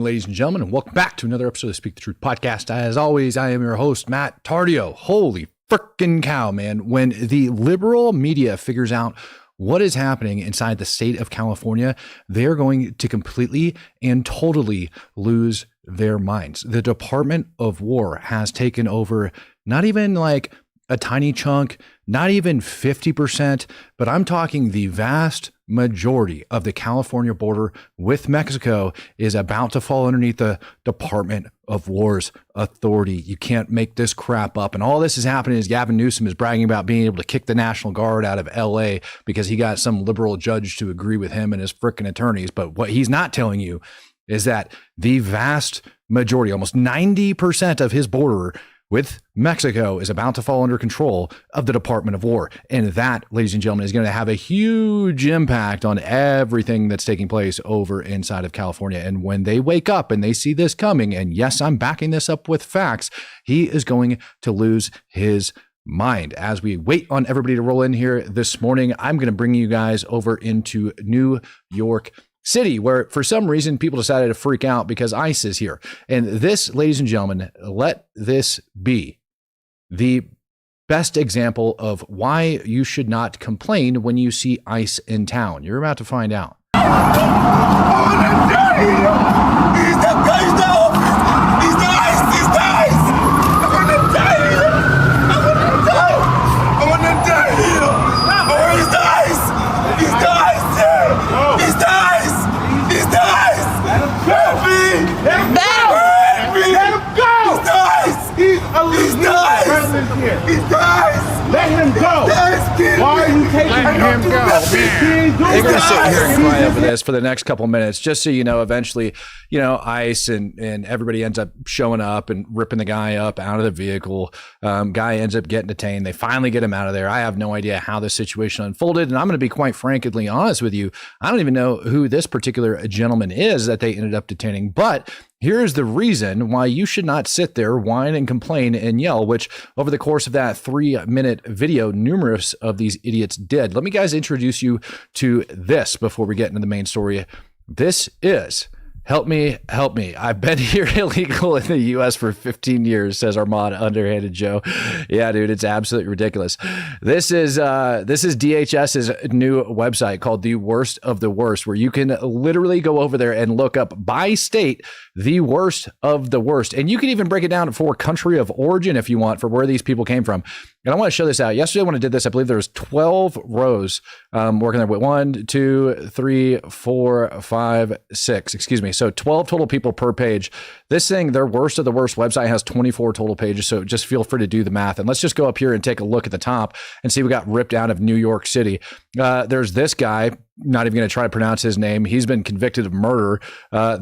Ladies and gentlemen, and welcome back to another episode of the Speak the Truth podcast. As always, I am your host, Matt Tardio. Holy frickin' cow, man. When the liberal media figures out what is happening inside the state of California, they're going to completely and totally lose their minds. The Department of War has taken over not even like a tiny chunk, not even 50%, but I'm talking the vast majority of the California border with Mexico is about to fall underneath the Department of War's authority. You can't make this crap up. And all this is happening is Gavin Newsom is bragging about being able to kick the National Guard out of LA because he got some liberal judge to agree with him and his frickin' attorneys. But what he's not telling you is that the vast majority, almost 90% of his border with Mexico is about to fall under control of the Department of War. And that, ladies and gentlemen, is going to have a huge impact on everything that's taking place over inside of California. And when they wake up and they see this coming, and yes, I'm backing this up with facts, he is going to lose his mind. As we wait on everybody to roll in here this morning, I'm going to bring you guys over into New York City, where for some reason people decided to freak out because ICE is here. And this, ladies and gentlemen, let this be the best example of why you should not complain when you see ICE in town. You're about to find out. Let him go. Why are you taking him go? They're going to sit here and cry over this for the next couple minutes, just so you know, eventually, ICE and everybody ends up showing up and ripping the guy up out of the vehicle. Guy ends up getting detained. They finally get him out of there. I have no idea how this situation unfolded. And I'm going to be quite frankly honest with you. I don't even know who this particular gentleman is that they ended up detaining, but here's the reason why you should not sit there, whine and complain and yell, which over the course of that 3-minute video, numerous of these idiots did. Let me guys introduce you to this before we get into the main story. This is Help me. I've been here illegal in the U.S. for 15 years, says Armand Underhanded Joe. Yeah, dude, it's absolutely ridiculous. This is DHS's new website called The Worst of the Worst, where you can literally go over there and look up by state the worst of the worst. And you can even break it down for country of origin if you want, for where these people came from. And I want to show this out. Yesterday when I did this, I believe there was 12 rows working there with 1, 2, 3, 4, 5, 6. Excuse me. So 12 total people per page. This thing, their worst of the worst website has 24 total pages. So just feel free to do the math. And let's just go up here and take a look at the top and see we got ripped out of New York City. There's this guy. Not even going to try to pronounce his name. He's been convicted of murder.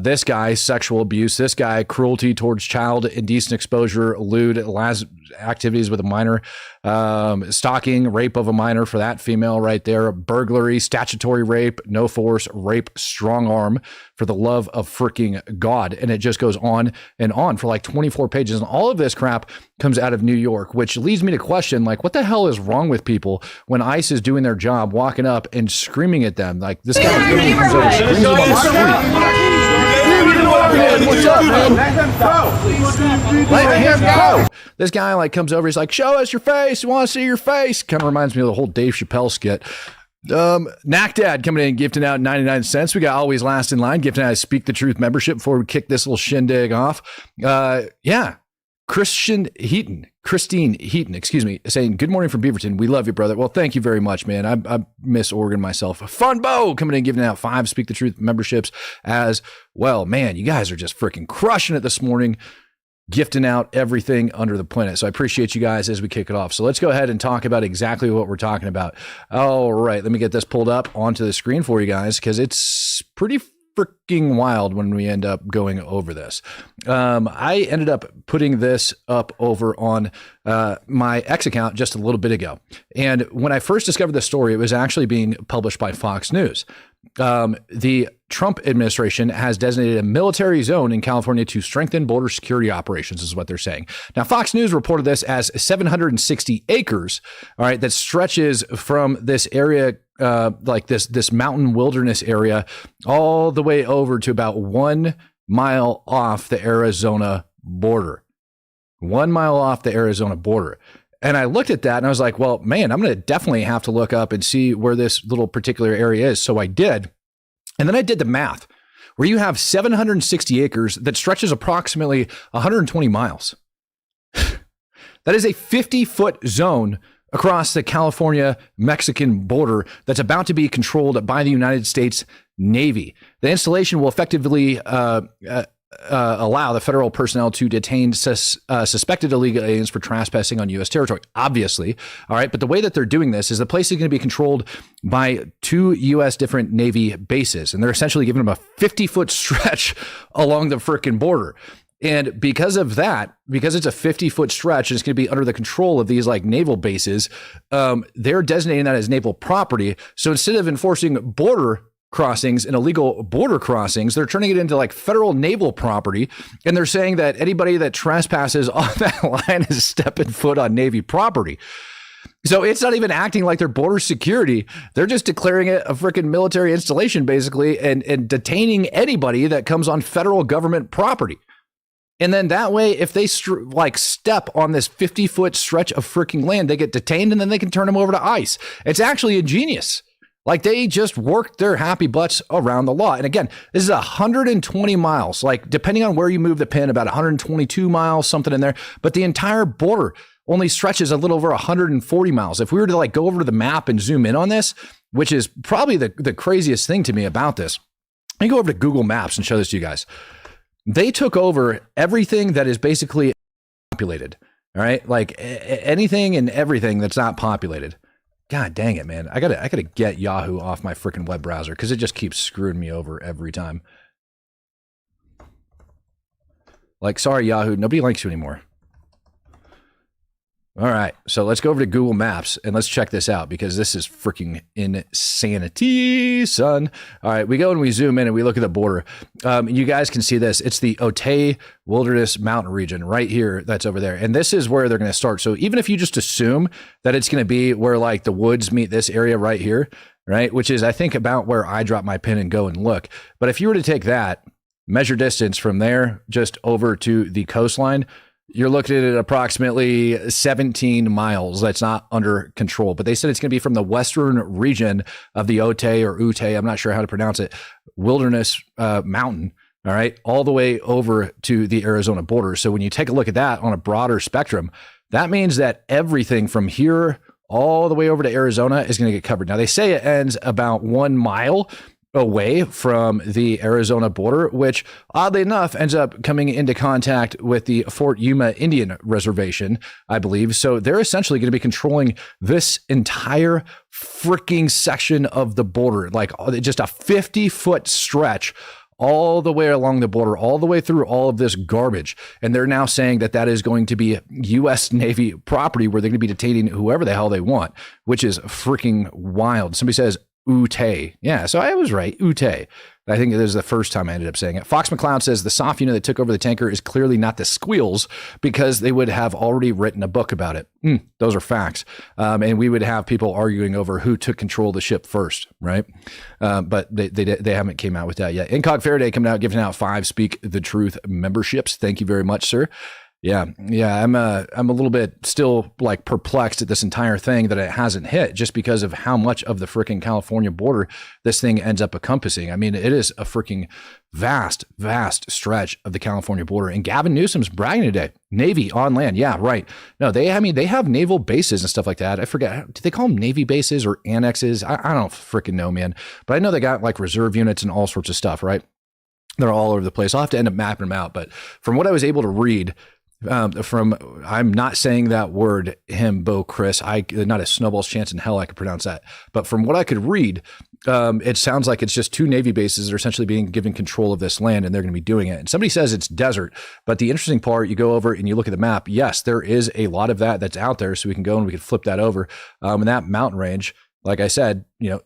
This guy, sexual abuse. This guy, cruelty towards child, indecent exposure, lewd activities with a minor, stalking, rape of a minor for that female right there, burglary, statutory rape, no force, rape, strong arm, for the love of freaking God. And it just goes on and on for like 24 pages. And all of this crap comes out of New York, which leads me to question, like, what the hell is wrong with people when ICE is doing their job, walking up and screaming at them? Like, this guy literally comes over and screams them on the street. What's up, man? Let him go. This guy like comes over, he's like, show us your face. We want to see your face. Kind of reminds me of the whole Dave Chappelle skit. Knack Dad coming in and gifting out 99 cents. We got Always Last in Line gifting out a Speak the Truth membership before we kick this little shindig off. Christine Heaton, excuse me, saying, good morning from Beaverton. We love you, brother. Well, thank you very much, man. I miss Oregon myself. Fun Bo coming in and giving out 5 Speak the Truth memberships as well. Man, you guys are just freaking crushing it this morning, gifting out everything under the planet. So I appreciate you guys as we kick it off. So let's go ahead and talk about exactly what we're talking about. All right, let me get this pulled up onto the screen for you guys because it's pretty freaking wild when we end up going over this. I ended up putting this up over on my X account just a little bit ago. And when I first discovered this story, it was actually being published by Fox News. The Trump administration has designated a military zone in California to strengthen border security operations, is what they're saying. Now, Fox News reported this as 760 acres, all right, that stretches from this area, like this mountain wilderness area, all the way over to about 1 mile off the Arizona border. 1 mile off the Arizona border. And I looked at that and I was like, well, man, I'm going to definitely have to look up and see where this little particular area is. So I did. And then I did the math where you have 760 acres that stretches approximately 120 miles. That is a 50-foot zone across the California-Mexican border that's about to be controlled by the United States Navy. The installation will effectively allow the federal personnel to detain suspected illegal aliens for trespassing on U.S. territory, obviously. All right. But the way that they're doing this is the place is going to be controlled by 2 U.S. different Navy bases. And they're essentially giving them a 50-foot stretch along the frickin' border. And because of that, because it's a 50-foot stretch and it's going to be under the control of these like naval bases, they're designating that as naval property. So instead of enforcing border crossings and illegal border crossings, they're turning it into like federal naval property. And they're saying that anybody that trespasses on that line is stepping foot on Navy property. So it's not even acting like they're border security. They're just declaring it a freaking military installation, basically, and detaining anybody that comes on federal government property. And then that way, if they step on this 50-foot stretch of freaking land, they get detained and then they can turn them over to ICE. It's actually ingenious. Like they just worked their happy butts around the law. And again, this is 120 miles, like depending on where you move the pin, about 122 miles, something in there. But the entire border only stretches a little over 140 miles. If we were to like go over to the map and zoom in on this, which is probably the craziest thing to me about this, I can go over to Google Maps and show this to you guys. They took over everything that is basically populated. All right. Like anything and everything that's not populated. God dang it, man. I gotta get Yahoo off my freaking web browser because it just keeps screwing me over every time. Like, sorry, Yahoo. Nobody likes you anymore. All right, so let's go over to Google Maps and let's check this out because this is freaking insanity, son. All right, we go and we zoom in and we look at the border. You guys can see this. It's the Otay Wilderness Mountain region right here that's over there. And this is where they're going to start. So even if you just assume that it's going to be where like the woods meet this area right here, right, which is I think about where I drop my pin and go and look. But if you were to take that, measure distance from there just over to the coastline, you're looking at approximately 17 miles. That's not under control, but they said it's going to be from the western region of the Otay or Utay, I'm not sure how to pronounce it, Wilderness Mountain, all right, all the way over to the Arizona border. So when you take a look at that on a broader spectrum, that means that everything from here all the way over to Arizona is going to get covered. Now, they say it ends about 1 mile away from the Arizona border, which oddly enough ends up coming into contact with the Fort Yuma Indian Reservation, I believe. So they're essentially going to be controlling this entire freaking section of the border, like just a 50-foot stretch all the way along the border, all the way through all of this garbage. And they're now saying that that is going to be U.S. Navy property where they're going to be detaining whoever the hell they want, which is freaking wild. Somebody says Utay. Yeah, so I was right. Utay. I think this is the first time I ended up saying it. Fox McCloud says the soft unit that took over the tanker is clearly not the Squeals because they would have already written a book about it. Those are facts. And we would have people arguing over who took control of the ship first, right? But they haven't came out with that yet. Incog Faraday coming out, giving out 5 Speak the Truth memberships. Thank you very much, sir. Yeah. I'm a little bit still like perplexed at this entire thing that it hasn't hit just because of how much of the freaking California border this thing ends up encompassing. I mean, it is a freaking vast stretch of the California border. And Gavin Newsom's bragging today. Navy on land. Yeah, right. No, they have naval bases and stuff like that. I forget. Do they call them Navy bases or annexes? I don't freaking know, man. But I know they got like reserve units and all sorts of stuff, right? They're all over the place. I'll have to end up mapping them out. But from what I was able to read, I'm not saying that word, Bo Chris. Not a snowball's chance in hell I could pronounce that. But from what I could read, it sounds like it's just 2 Navy bases that are essentially being given control of this land, and they're going to be doing it. And somebody says it's desert, but the interesting part, you go over and you look at the map. Yes, there is a lot of that that's out there, so we can go and we can flip that over. And that mountain range like I said,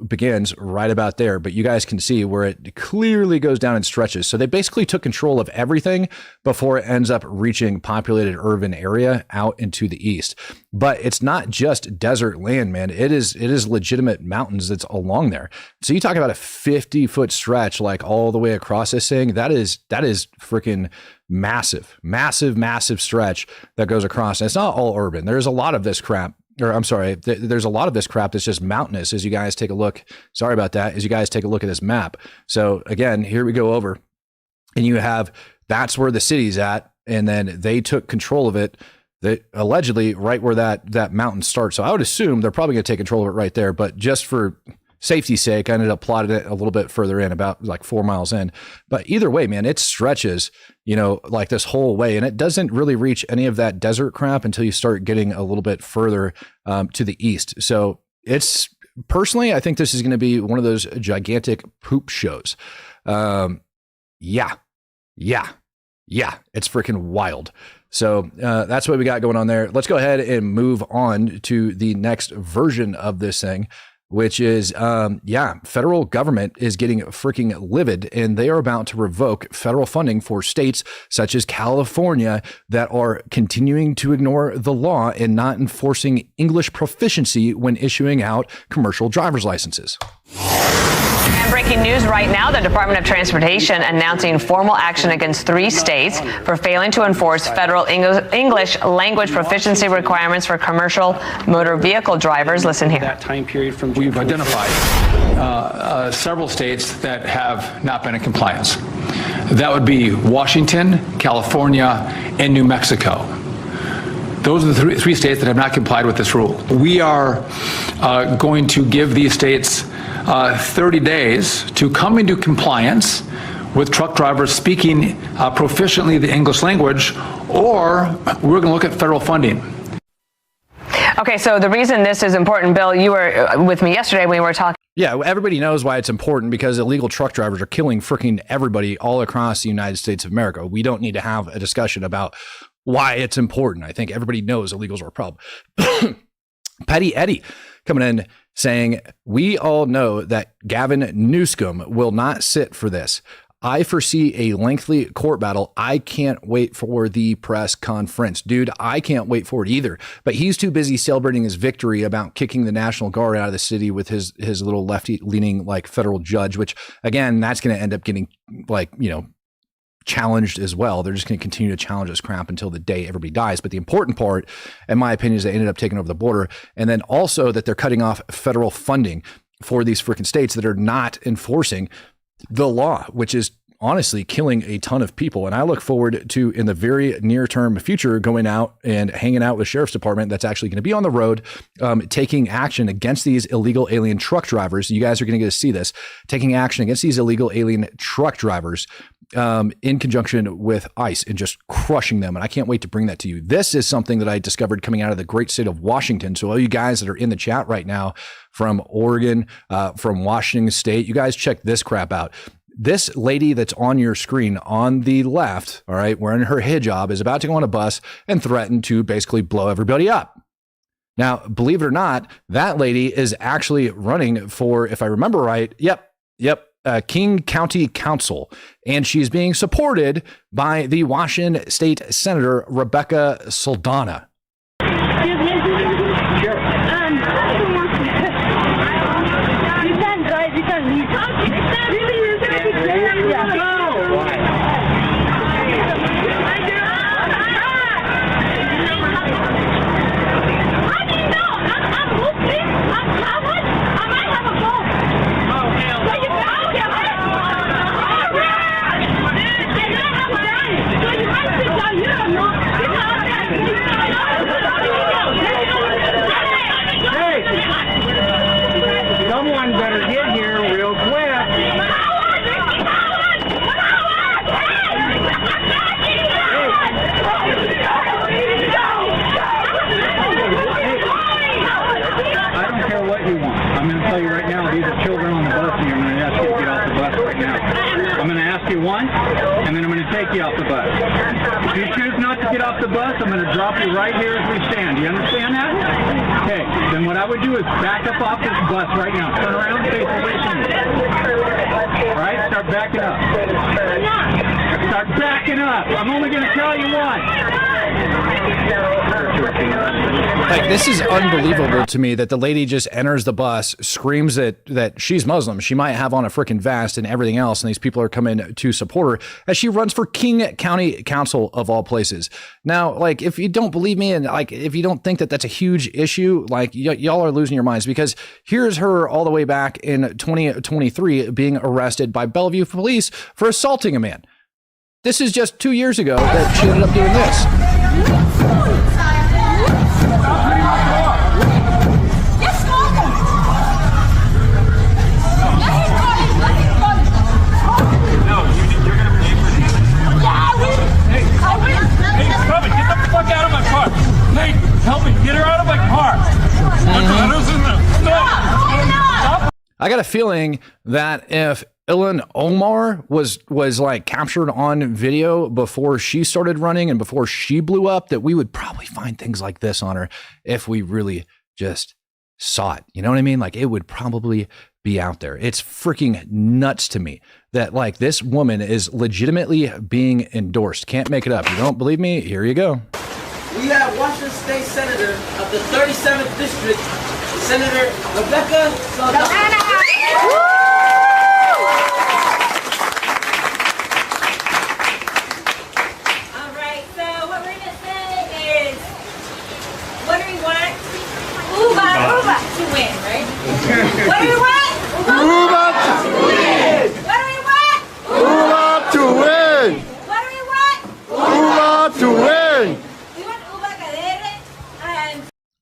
begins right about there, but you guys can see where it clearly goes down and stretches. So they basically took control of everything before it ends up reaching populated urban area out into the east. But it's not just desert land, man. It is legitimate mountains that's along there. So you talk about a 50-foot stretch, like all the way across this thing. That is freaking massive stretch that goes across. And it's not all urban. There's a lot of this crap. Or I'm sorry, there's a lot of this crap that's just mountainous as you guys take a look. Sorry about that. As you guys take a look at this map. So again, here we go over and you have, that's where the city's at. And then they took control of it. They allegedly right where that mountain starts. So I would assume they're probably going to take control of it right there. But just for safety's sake, I ended up plotting it a little bit further in, about like 4 miles in. But either way, man, it stretches, like this whole way. And it doesn't really reach any of that desert crap until you start getting a little bit further to the east. So it's personally, I think this is going to be one of those gigantic poop shows. Yeah, it's freaking wild. So that's what we got going on there. Let's go ahead and move on to the next version of this thing, which is, federal government is getting freaking livid, and they are about to revoke federal funding for states such as California that are continuing to ignore the law and not enforcing English proficiency when issuing out commercial driver's licenses. And breaking news right now, the Department of Transportation announcing formal action against 3 states for failing to enforce federal English language proficiency requirements for commercial motor vehicle drivers. Listen here. That time period from we've identified several states that have not been in compliance. That would be Washington, California, and New Mexico. Those are the three states that have not complied with this rule. We are going to give these states 30 days to come into compliance with truck drivers speaking proficiently the English language, or we're going to look at federal funding. Okay, so the reason this is important, Bill, you were with me yesterday when we were talking. Yeah, everybody knows why it's important, because illegal truck drivers are killing freaking everybody all across the United States of America. We don't need to have a discussion about why it's important. I think everybody knows illegals are a problem. Petty Eddie coming in saying, we all know that Gavin Newsom will not sit for this. I foresee a lengthy court battle. I can't wait for the press conference. Dude, I can't wait for it either. But he's too busy celebrating his victory about kicking the National Guard out of the city with his little lefty-leaning like federal judge, which again, that's going to end up getting challenged as well. They're just going to continue to challenge this crap until the day everybody dies. But the important part, in my opinion, is they ended up taking over the border. And then also that they're cutting off federal funding for these freaking states that are not enforcing the law, which is honestly killing a ton of people. And I look forward to, in the very near term future, going out and hanging out with the sheriff's department that's actually going to be on the road, taking action against these illegal alien truck drivers. You guys are going to get to see this, taking action against these illegal alien truck drivers in conjunction with ICE, and just crushing them. And I can't wait to bring that to you. This is something that I discovered coming out of the great state of Washington. So all you guys that are in the chat right now from Oregon, from Washington State, you guys check this crap out. This lady that's on your screen on the left, all right, wearing her hijab, is about to go on a bus and threaten to basically blow everybody up. Now, believe it or not, that lady is actually running for, if I remember right, King County Council, and she's being supported by the Washington State Senator Rebecca Soldana. Excuse me. Sure. You can't drive. You can't leave. Really, you can't be crazy. No. Why? I didn't know. I'm Muslim. I'm Catholic. I might have a phone. Oh, hell no. So you found him. And I have a gun. So you might sit down here and not. take you off the bus. If you choose not to get off the bus, I'm going to drop you right here as we stand. Do you understand that? Okay, then what I would do is back up off this bus right now. Turn around, face away from me. All right, start backing up. Start backing up. I'm only going to tell you once. Like, this is unbelievable to me that the lady just enters the bus, screams that she's Muslim. She might have on a freaking vest and everything else, and these people are coming to support her as she runs for King County Council of all places. Now, like, if you don't believe me and like if you don't think that that's a huge issue, like y'all are losing your minds, because here's her all the way back in 2023 being arrested by Bellevue police for assaulting a man. This is just 2 years ago that she ended up doing this. Fuck out of my car! Hey, help me! Get her out of my car! I got a feeling that if Ilhan Omar was like captured on video before she started running and before she blew up, that we would probably find things like this on her if we really just saw it. You know what I mean? Like, it would probably be out there. It's freaking nuts to me that like this woman is legitimately being endorsed. Can't make it up. You don't believe me? Here you go. We have Washington State Senator of the 37th District, Senator Rebecca Saldana. All right, so what we're going to say is, what do we want? Uba to win, right? What do we want? Uba to win! What do we want? Uba to win! What do we want? Uba to win! We want Uba Cadere and...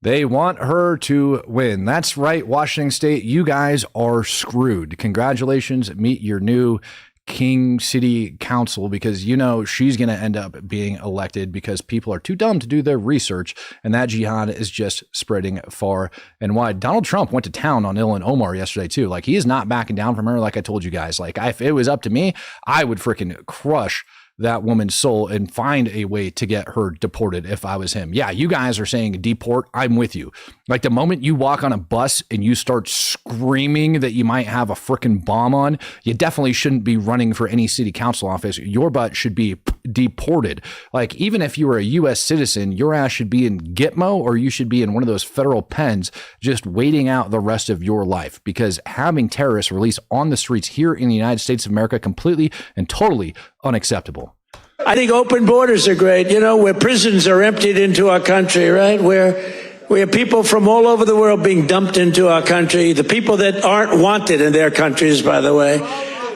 They want her to win. That's right, Washington State. You guys are screwed. Congratulations. Meet your new King City Council, because you know she's going to end up being elected because people are too dumb to do their research, and that jihad is just spreading far and wide. Donald Trump went to town on Ilhan Omar yesterday too. Like, he is not backing down from her. Like I told you guys, like if it was up to me, I would freaking crush that woman's soul and find a way to get her deported if I was him. Yeah, you guys are saying deport. I'm with you. Like, the moment you walk on a bus and you start screaming that you might have a freaking bomb on, you definitely shouldn't be running for any city council office. Your butt should be deported. Like, even if you were a U.S. citizen, your ass should be in Gitmo, or you should be in one of those federal pens just waiting out the rest of your life, because having terrorists released on the streets here in the United States of America, completely and totally unacceptable. I think open borders are great, you know, where prisons are emptied into our country, right? Where we have people from all over the world being dumped into our country, the people that aren't wanted in their countries, by the way.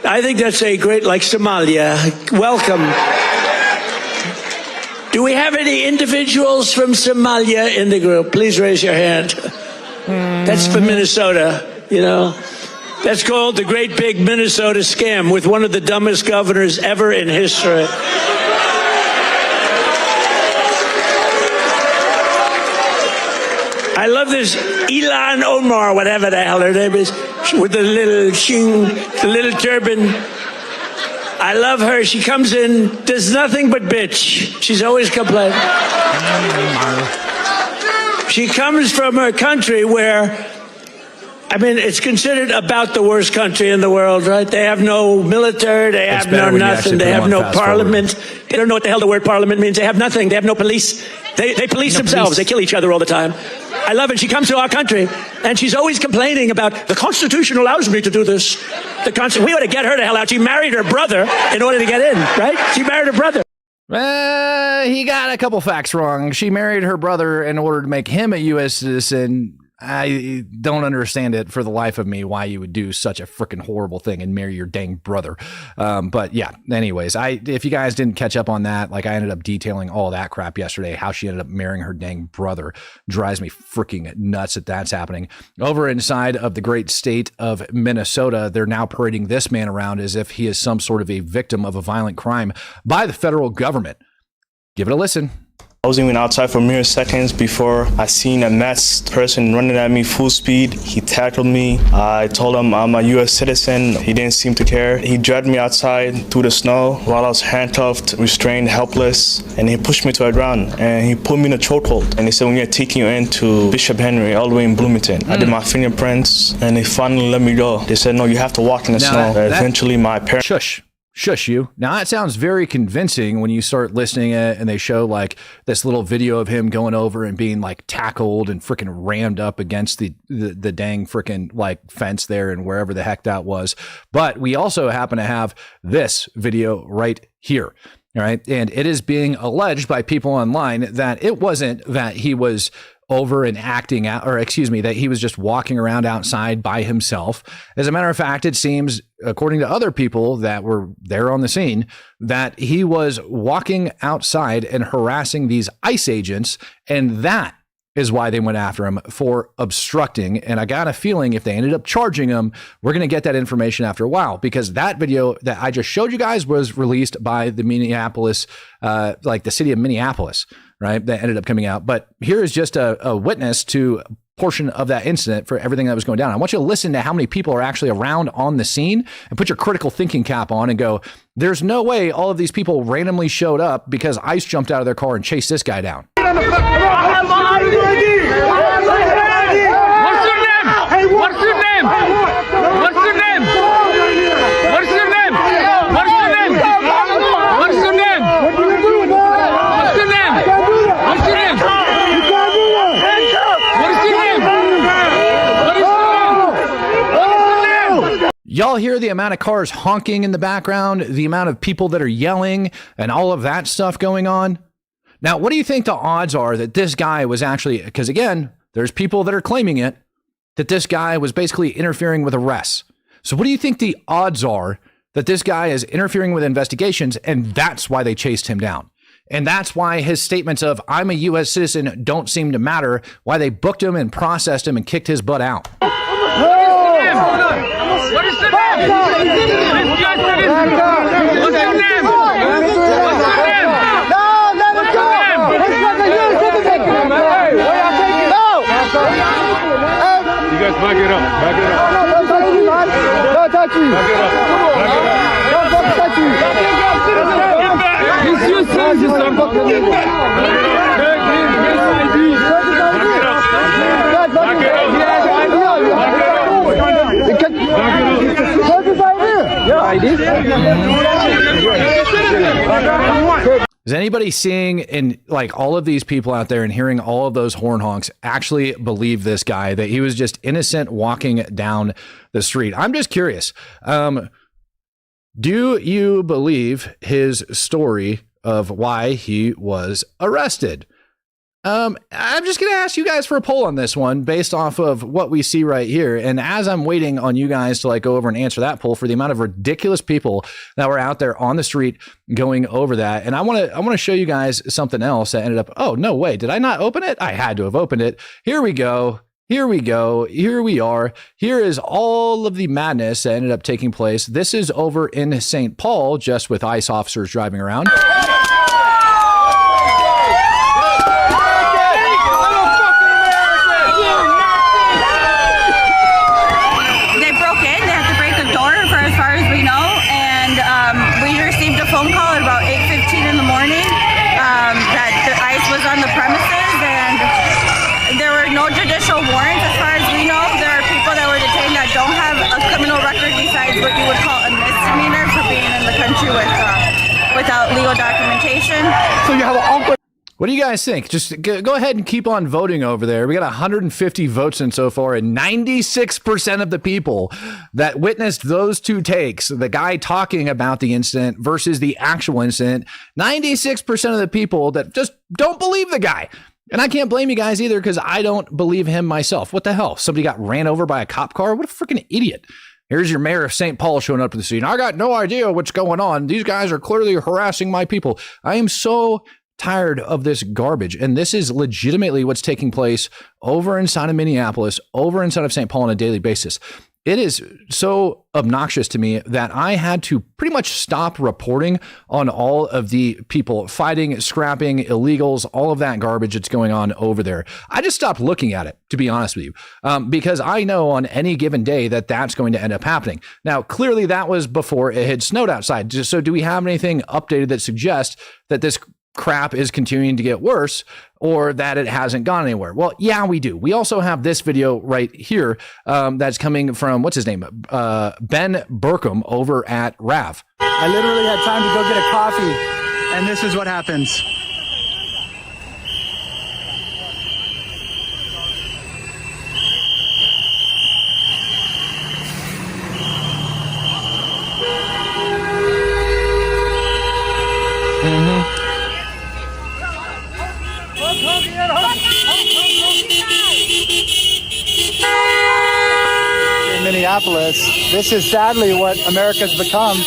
I think that's a great, like Somalia. Welcome. Do we have any individuals from Somalia in the group? Please raise your hand. That's for Minnesota, you know. That's called the Great Big Minnesota Scam, with one of the dumbest governors ever in history. I love this Ilhan Omar, whatever the hell her name is, with the little the little turban. I love her. She comes in, does nothing but bitch. She's always complaining. She comes from a country where, I mean, it's considered about the worst country in the world, right? They have no military, they have no nothing, they have no parliament. They don't know what the hell the word parliament means. They have nothing, they have no police. They police themselves, they kill each other all the time. I love it. She comes to our country, and she's always complaining about, the Constitution allows me to do this. We ought to get her the hell out. She married her brother in order to get in, right? She married her brother. He got a couple facts wrong. She married her brother in order to make him a U.S. citizen. I don't understand it for the life of me why you would do such a freaking horrible thing and marry your dang brother. But yeah, anyways, if you guys didn't catch up on that, like, I ended up detailing all that crap yesterday, how she ended up marrying her dang brother. Drives me freaking nuts that that's happening. Over inside of the great state of Minnesota, they're now parading this man around as if he is some sort of a victim of a violent crime by the federal government. Give it a listen. I was even outside for mere seconds before I seen a masked person running at me full speed. He tackled me. I told him I'm a U.S. citizen. He didn't seem to care. He dragged me outside through the snow while I was handcuffed, restrained, helpless, and he pushed me to the ground and he put me in a chokehold. And he said, "We're gonna take you into Bishop Henry, all the way in Bloomington." I did my fingerprints and they finally let me go. They said, "No, you have to walk in the snow." Eventually, my parents. Shush you. Now that sounds very convincing when you start listening it and they show like this little video of him going over and being like tackled and freaking rammed up against the dang freaking like fence there and wherever the heck that was. But we also happen to have this video right here. All right. And it is being alleged by people online that it wasn't that he was over and acting out, or excuse me, that he was just walking around outside by himself. As a matter of fact, it seems, according to other people that were there on the scene, that he was walking outside and harassing these ICE agents, and that is why they went after him for obstructing. And I got a feeling if they ended up charging him, we're going to get that information after a while, because that video that I just showed you guys was released by the Minneapolis, like the city of Minneapolis, right? That ended up coming out. But here is just a witness to a portion of that incident for everything that was going down. I want you to listen to how many people are actually around on the scene and put your critical thinking cap on and go, there's no way all of these people randomly showed up because ICE jumped out of their car and chased this guy down. What's your name? What's your name? What's your name? What's your name? What's your name? What's your name? What's your name? What's your name? What's your name? Y'all hear the amount of cars honking in the background, the amount of people that are yelling and all of that stuff going on? Now, what do you think the odds are that this guy was actually, because again, there's people that are claiming it, that this guy was basically interfering with arrests. So what do you think the odds are that this guy is interfering with investigations and that's why they chased him down? And that's why his statements of I'm a U.S. citizen don't seem to matter, why they booked him and processed him and kicked his butt out. What is the name? What's your name? What's your name? No, let it go. It's like a U.S. citizen. You guys back it up. Back it up. Don't touch me, man. Don't touch me. Back it up. Back it up. Don't touch me. Get back. It's your citizen. Get back. Take his ID. Back it up. Back it up. Back it up. Is anybody seeing in like all of these people out there and hearing all of those horn honks actually believe this guy, that he was just innocent walking down the street? I'm just curious. Do you believe his story of why he was arrested? I'm just going to ask you guys for a poll on this one based off of what we see right here. And as I'm waiting on you guys to like go over and answer that poll for the amount of ridiculous people that were out there on the street going over that. And I want to show you guys something else that ended up, oh, no way. Did I not open it? I had to have opened it. Here we go. Here we go. Here we are. Here is all of the madness that ended up taking place. This is over in St. Paul, just with ICE officers driving around. Phone call at about 8:15 in the morning that the ICE was on the premises, and there were no judicial warrants as far as we know. There are people that were detained that don't have a criminal record besides what you would call a misdemeanor for being in the country without legal documentation. So you have an What do you guys think? Just go ahead and keep on voting over there. We got 150 votes in so far, and 96% of the people that witnessed those two takes, the guy talking about the incident versus the actual incident, 96% of the people that just don't believe the guy. And I can't blame you guys either, because I don't believe him myself. What the hell? Somebody got ran over by a cop car? What a freaking idiot. Here's your mayor of St. Paul showing up to the scene. I got no idea what's going on. These guys are clearly harassing my people. I am so tired of this garbage. And this is legitimately what's taking place over inside of Minneapolis, over inside of St. Paul on a daily basis. It is so obnoxious to me that I had to pretty much stop reporting on all of the people fighting, scrapping, illegals, all of that garbage that's going on over there. I just stopped looking at it, to be honest with you, because I know on any given day that that's going to end up happening. Now, clearly that was before it had snowed outside. So do we have anything updated that suggests that this crap is continuing to get worse or that it hasn't gone anywhere? Well, yeah, we do. We also have this video right here that's coming from, what's his name? Ben Burkham over at RAV. I literally had time to go get a coffee, and this is what happens. In Minneapolis, this is sadly what America's become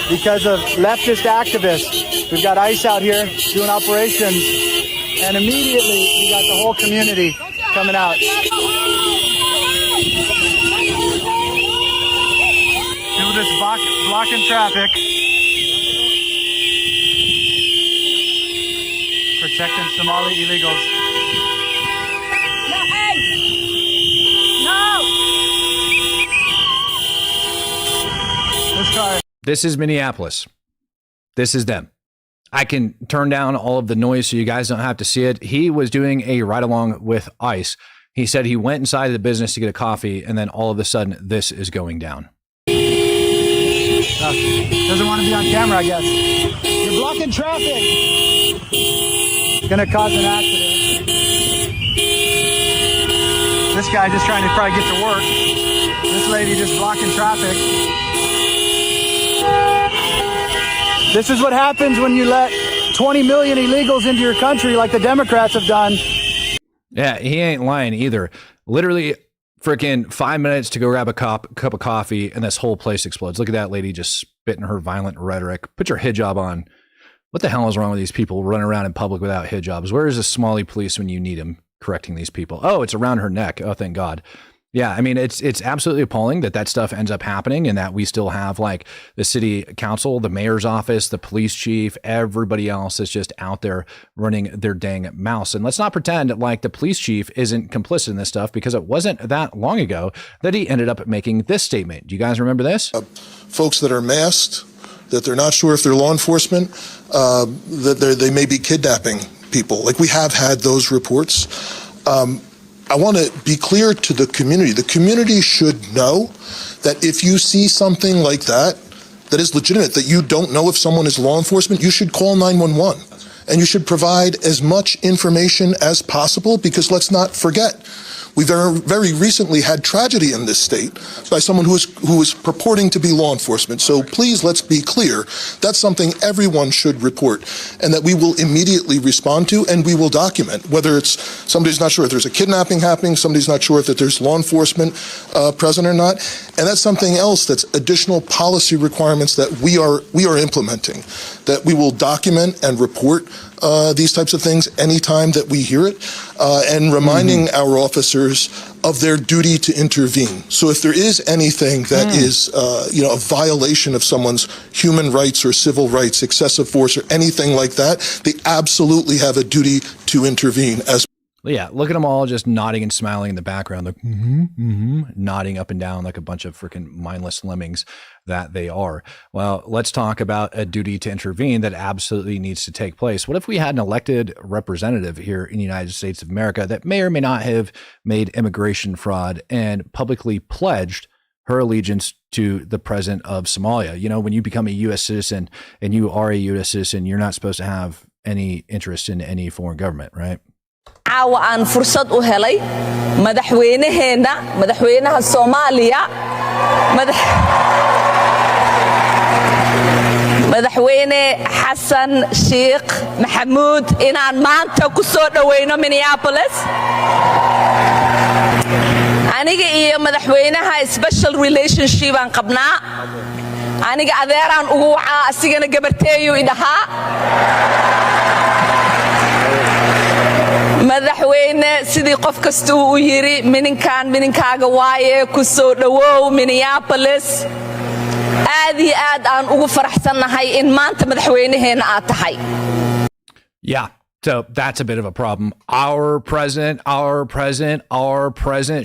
because of leftist activists. We've got ICE out here doing operations, and immediately we got the whole community coming out. People just blocking traffic, protecting Somali illegals. This is Minneapolis. This is them. I can turn down all of the noise so you guys don't have to see it. He was doing a ride along with ICE. He said he went inside the business to get a coffee, and then all of a sudden, this is going down. Doesn't want to be on camera, I guess. You're blocking traffic. Gonna cause an accident. This guy just trying to probably get to work. This lady just blocking traffic. This is what happens when you let 20 million illegals into your country like the Democrats have done. Yeah, he ain't lying either. Literally freaking 5 minutes to go grab a cup of coffee and this whole place explodes. Look at that lady just spitting her violent rhetoric. Put your hijab on. What the hell is wrong with these people running around in public without hijabs? Where is the Somali police when you need them correcting these people? Oh, it's around her neck. Oh, thank God. Yeah, I mean, it's absolutely appalling that stuff ends up happening and that we still have like the city council, the mayor's office, the police chief, everybody else is just out there running their dang mouths. And let's not pretend like the police chief isn't complicit in this stuff, because it wasn't that long ago that he ended up making this statement. Do you guys remember this? Folks that are masked, that they're not sure if they're law enforcement, that they may be kidnapping people. Like, we have had those reports. I want to be clear to the community. The community should know that if you see something like that is legitimate, that you don't know if someone is law enforcement, you should call 911. And you should provide as much information as possible, because let's not forget, we very recently had tragedy in this state by someone who was purporting to be law enforcement. So please, let's be clear. That's something everyone should report, and that we will immediately respond to, and we will document, whether it's somebody's not sure if there's a kidnapping happening, somebody's not sure if that there's law enforcement present or not. And that's something else, that's additional policy requirements that we are implementing, that we will document and report these types of things anytime that we hear it, and reminding our officers of their duty to intervene. So if there is anything that is, a violation of someone's human rights or civil rights, excessive force or anything like that, they absolutely have a duty to intervene. Yeah, look at them all just nodding and smiling in the background, like nodding up and down like a bunch of freaking mindless lemmings that they are. Well, let's talk about a duty to intervene that absolutely needs to take place. What if we had an elected representative here in the United States of America that may or may not have made immigration fraud and publicly pledged her allegiance to the president of Somalia? You know, when you become a U.S. citizen and you are a U.S. citizen, you're not supposed to have any interest in any foreign government, right? caawa aan fursad u helay madaxweynaha Soomaaliya madaxweyne Xasan Sheikh Maxamuud inaan maanta ku soo dhaweyno Minneapolis. aniga iyo madaxweynaha special relationship aan qabnaa. aniga adeeraan ugu wacaa, asigana gabarteeyo idhahaa. madaxweyne sidii qof kasta uu yiri mininkaaga waaye ku soo dhawow Minneapolis aad iyo aad aan ugu faraxsanahay in maanta madaxweynaheena aad tahay. Yeah. So that's a bit of a problem. Our president.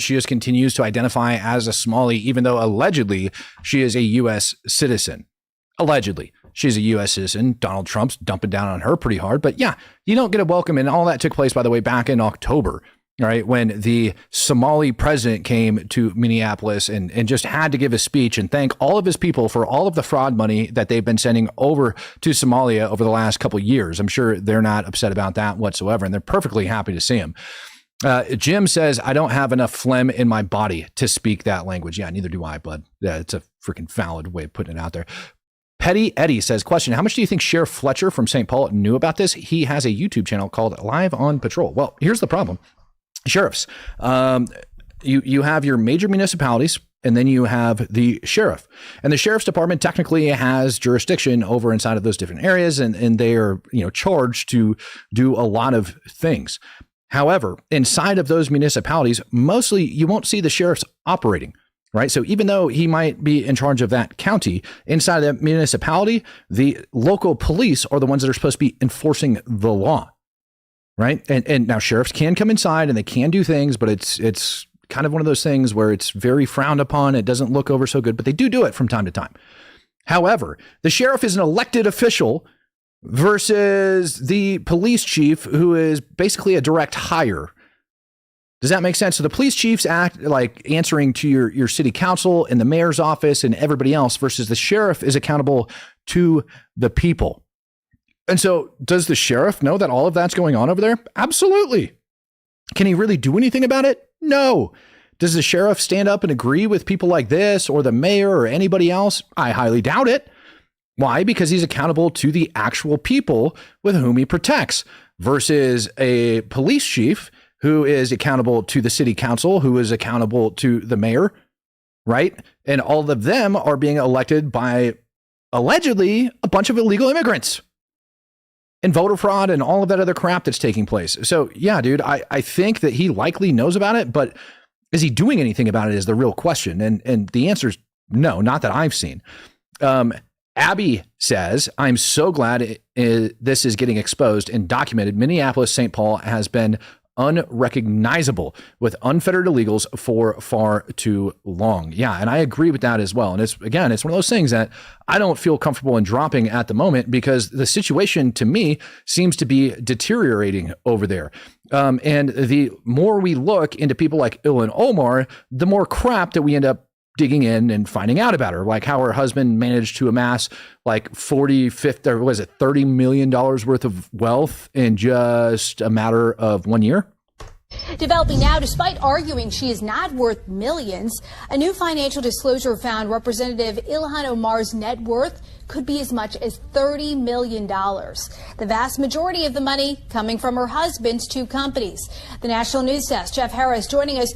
She just continues to identify as a Somali, even though allegedly she is a U.S. citizen. Allegedly. She's a U.S. citizen. Donald Trump's dumping down on her pretty hard. But yeah, you don't get a welcome. And all that took place, by the way, back in October, right? When the Somali president came to Minneapolis and just had to give a speech and thank all of his people for all of the fraud money that they've been sending over to Somalia over the last couple of years. I'm sure they're not upset about that whatsoever. And they're perfectly happy to see him. Jim says, I don't have enough phlegm in my body to speak that language. Yeah, neither do I, bud. Yeah, it's a freaking valid way of putting it out there. Petty Eddie says, question, how much do you think Sheriff Fletcher from St. Paul knew about this? He has a YouTube channel called Live on Patrol. Well, here's the problem. Sheriffs, you have your major municipalities, and then you have the sheriff. And the sheriff's department technically has jurisdiction over inside of those different areas, and they are, charged to do a lot of things. However, inside of those municipalities, mostly you won't see the sheriffs operating. Right. So even though he might be in charge of that county, inside of that municipality, the local police are the ones that are supposed to be enforcing the law. Right. And now sheriffs can come inside and they can do things, but it's kind of one of those things where it's very frowned upon. It doesn't look over so good, but they do it from time to time. However, the sheriff is an elected official versus the police chief, who is basically a direct hire. Does that make sense? So the police chiefs act like answering to your city council and the mayor's office and everybody else, versus the sheriff is accountable to the people. And so does the sheriff know that all of that's going on over there? Absolutely. Can he really do anything about it? No. Does the sheriff stand up and agree with people like this or the mayor or anybody else? I highly doubt it. Why? Because he's accountable to the actual people with whom he protects, versus a police chief who is accountable to the city council, who is accountable to the mayor, right? And all of them are being elected by allegedly a bunch of illegal immigrants and voter fraud and all of that other crap that's taking place. So yeah, dude, I think that he likely knows about it, but is he doing anything about it is the real question. And the answer is no, not that I've seen. Abby says, I'm so glad this is getting exposed and documented. Minneapolis, St. Paul has been unrecognizable with unfettered illegals for far too long. Yeah, and I agree with that as well. And it's one of those things that I don't feel comfortable in dropping at the moment, because the situation to me seems to be deteriorating over there. And the more we look into people like Ilhan Omar, the more crap that we end up digging in and finding out about her, like how her husband managed to amass like $30 million worth of wealth in just a matter of 1 year. Developing now, despite arguing she is not worth millions, a new financial disclosure found Representative Ilhan Omar's net worth could be as much as $30 million. The vast majority of the money coming from her husband's two companies. The National News Desk, Jeff Harris joining us.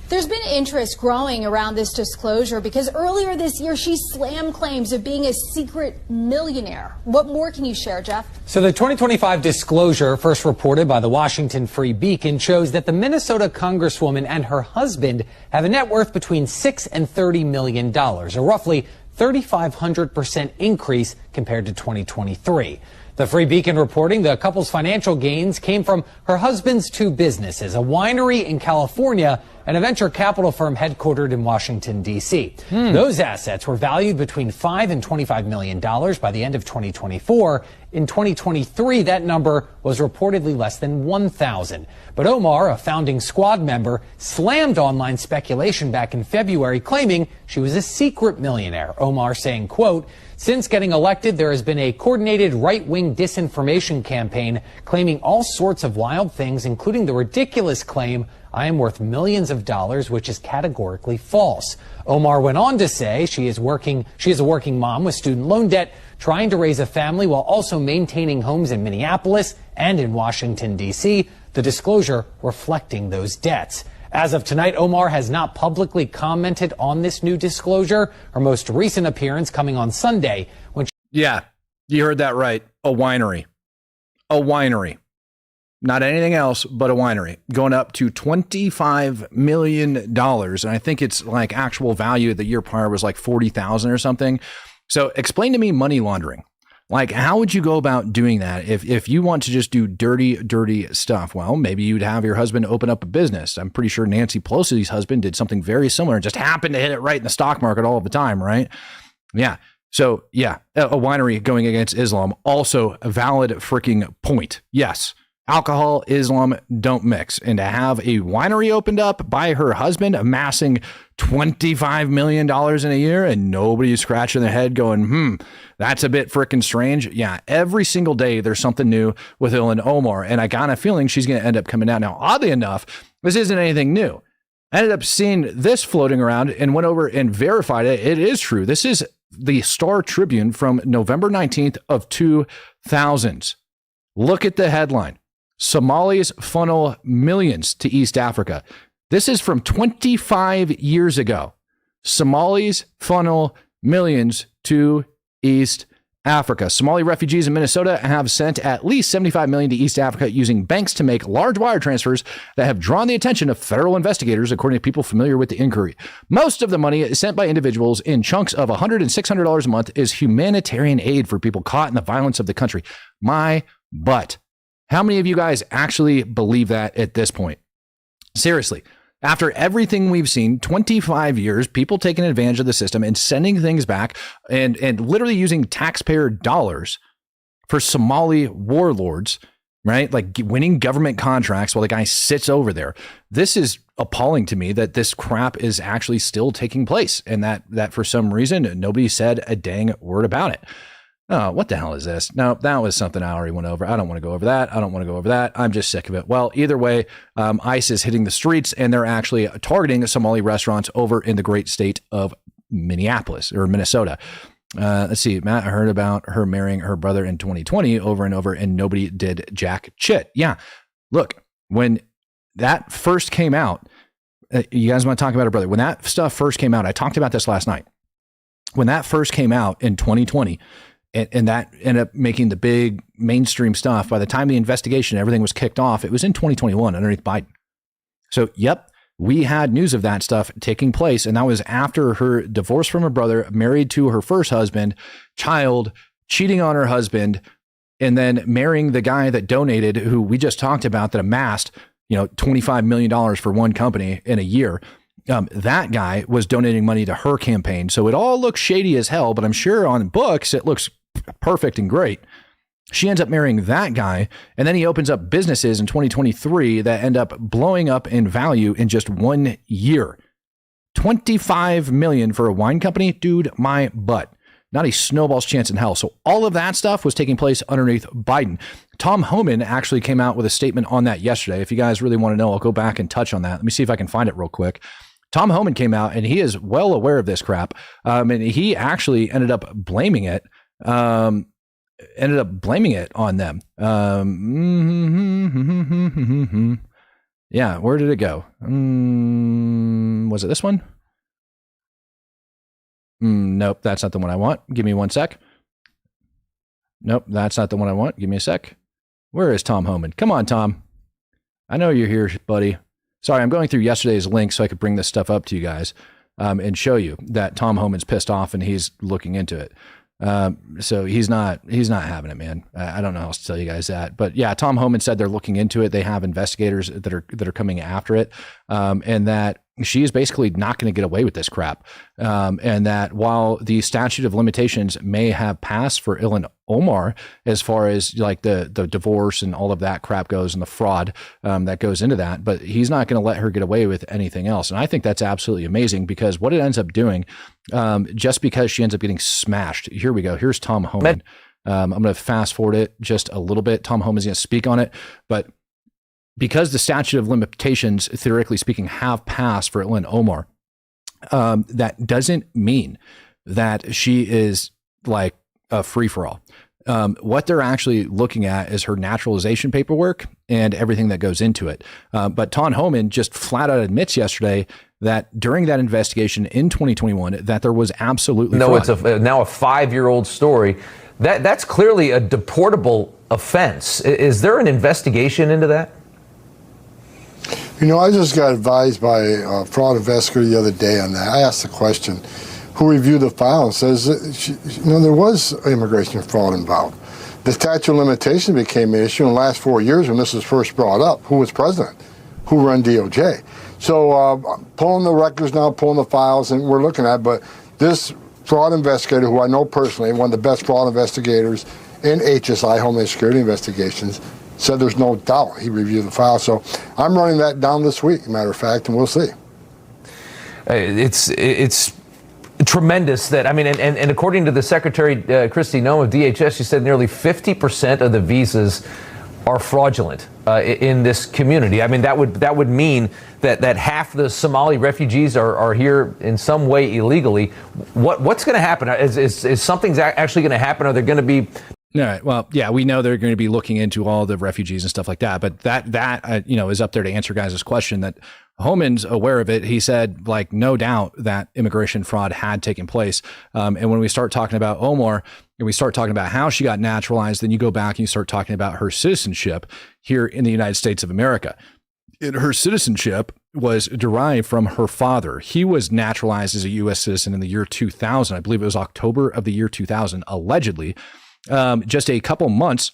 There's been interest growing around this disclosure because earlier this year she slammed claims of being a secret millionaire. What more can you share, Jeff? So the 2025 disclosure, first reported by the Washington Free Beacon, shows that the Minnesota Congresswoman and her husband have a net worth between $6 and $30 million, a roughly 3,500% increase compared to 2023. The Free Beacon reporting the couple's financial gains came from her husband's two businesses, a winery in California and a venture capital firm headquartered in Washington, D.C. Those assets were valued between $5 and $25 million by the end of 2024. In 2023, that number was reportedly less than 1,000. But Omar, a founding squad member, slammed online speculation back in February, claiming she was a secret millionaire. Omar saying, quote, since getting elected, there has been a coordinated right-wing disinformation campaign claiming all sorts of wild things, including the ridiculous claim I am worth millions of dollars, which is categorically false. Omar went on to say she is a working mom with student loan debt, trying to raise a family while also maintaining homes in Minneapolis and in Washington, D.C., the disclosure reflecting those debts. As of tonight, Omar has not publicly commented on this new disclosure. Her most recent appearance coming on Sunday when Yeah, you heard that right. A winery. not anything else but a winery, going up to $25 million. And I think it's like actual value the year prior was like 40,000 or something. So explain to me money laundering. Like, how would you go about doing that if you want to just do dirty stuff? Well, maybe you'd have your husband open up a business. I'm pretty sure Nancy Pelosi's husband did something very similar and just happened to hit it right in the stock market all of the time, right? Yeah. So, yeah, a winery going against Islam, also a valid freaking point. Yes. Alcohol, Islam don't mix. And to have a winery opened up by her husband amassing $25 million in a year and nobody's scratching their head going, that's a bit freaking strange. Yeah, every single day there's something new with Ilhan Omar. And I got a feeling she's going to end up coming out. Now, oddly enough, this isn't anything new. I ended up seeing this floating around and went over and verified it. It is true. This is the Star Tribune from November 19th of 2000. Look at the headline. Somalis funnel millions to East Africa. This is from 25 years ago. Somalis funnel millions to East Africa. Somali refugees in Minnesota have sent at least $75 million to East Africa using banks to make large wire transfers that have drawn the attention of federal investigators, according to people familiar with the inquiry. Most of the money sent by individuals in chunks of $100 and $600 a month is humanitarian aid for people caught in the violence of the country. My butt. How many of you guys actually believe that at this point? Seriously, after everything we've seen, 25 years, people taking advantage of the system and sending things back and literally using taxpayer dollars for Somali warlords, right? Like winning government contracts while the guy sits over there. This is appalling to me that this crap is actually still taking place and that for some reason, nobody said a dang word about it. Oh, what the hell is this? No, that was something I already went over. I don't want to go over that. I don't want to go over that. I'm just sick of it. Well, either way, ICE is hitting the streets and they're actually targeting Somali restaurants over in the great state of Minneapolis or Minnesota. Let's see. Matt, I heard about her marrying her brother in 2020 over and over and nobody did jack shit. Yeah. Look, when that first came out, you guys want to talk about her brother. When that stuff first came out, I talked about this last night. When that first came out in 2020, and that ended up making the big mainstream stuff. By the time the investigation, everything was kicked off, it was in 2021 underneath Biden. So, yep, we had news of that stuff taking place. And that was after her divorce from her brother, married to her first husband, child, cheating on her husband, and then marrying the guy that donated, who we just talked about, that amassed, $25 million for one company in a year. That guy was donating money to her campaign. So it all looks shady as hell, but I'm sure on books, it looks perfect and great. She ends up marrying that guy. And then he opens up businesses in 2023 that end up blowing up in value in just 1 year. $25 million for a wine company. Dude, my butt. Not a snowball's chance in hell. So all of that stuff was taking place underneath Biden. Tom Homan actually came out with a statement on that yesterday. If you guys really want to know, I'll go back and touch on that. Let me see if I can find it real quick. Tom Homan came out and he is well aware of this crap. And he actually ended up blaming it. On them. Yeah, where did it go? Was it this one? Nope, that's not the one I want. Give me 1 sec. Nope, that's not the one I want. Give me a sec. Where is Tom Homan? Come on, Tom. I know you're here, buddy. Sorry, I'm going through yesterday's link so I could bring this stuff up to you guys and show you that Tom Homan's pissed off and he's looking into it. So he's not having it, man. I don't know how else to tell you guys that, but yeah, Tom Homan said they're looking into it. They have investigators that are coming after it. And that she is basically not going to get away with this crap. And that while the statute of limitations may have passed for Ilhan Omar, as far as like the divorce and all of that crap goes and the fraud that goes into that, but he's not going to let her get away with anything else. And I think that's absolutely amazing, because what it ends up doing, just because she ends up getting smashed. Here we go. Here's Tom Homan. I'm going to fast forward it just a little bit. Tom Homan's going to speak on it, but because the statute of limitations, theoretically speaking, have passed for Ilhan Omar, that doesn't mean that she is like a free-for-all. What they're actually looking at is her naturalization paperwork and everything that goes into it. But Tom Homan just flat out admits yesterday that during that investigation in 2021, that there was absolutely fraud. It's now a 5-year-old story. That's clearly a deportable offense. Is there an investigation into that? You know, I just got advised by a fraud investigator the other day on that. I asked the question, who reviewed the file, and says that, there was immigration fraud involved. The statute of limitations became an issue in the last 4 years when this was first brought up. Who was president? Who ran DOJ? So pulling the records now, pulling the files, and we're looking at, but this fraud investigator, who I know personally, one of the best fraud investigators in HSI, Homeland Security Investigations, said there's no doubt he reviewed the file. So I'm running that down this week, matter of fact, and we'll see. It's tremendous that, and according to the Secretary, Kristi Noem of DHS, she said nearly 50% of the visas are fraudulent in this community. That would mean that half the Somali refugees are here in some way illegally. What's going to happen? Is something's actually going to happen? Are there going to be? All right. Well, yeah, we know they're going to be looking into all the refugees and stuff like that. But that is up there to answer guys' question that Homan's aware of it. He said, no doubt that immigration fraud had taken place. And when we start talking about Omar and we start talking about how she got naturalized, then you go back and you start talking about her citizenship here in the United States of America. And her citizenship was derived from her father. He was naturalized as a U.S. citizen in the year 2000. I believe it was October of the year 2000, allegedly, just a couple months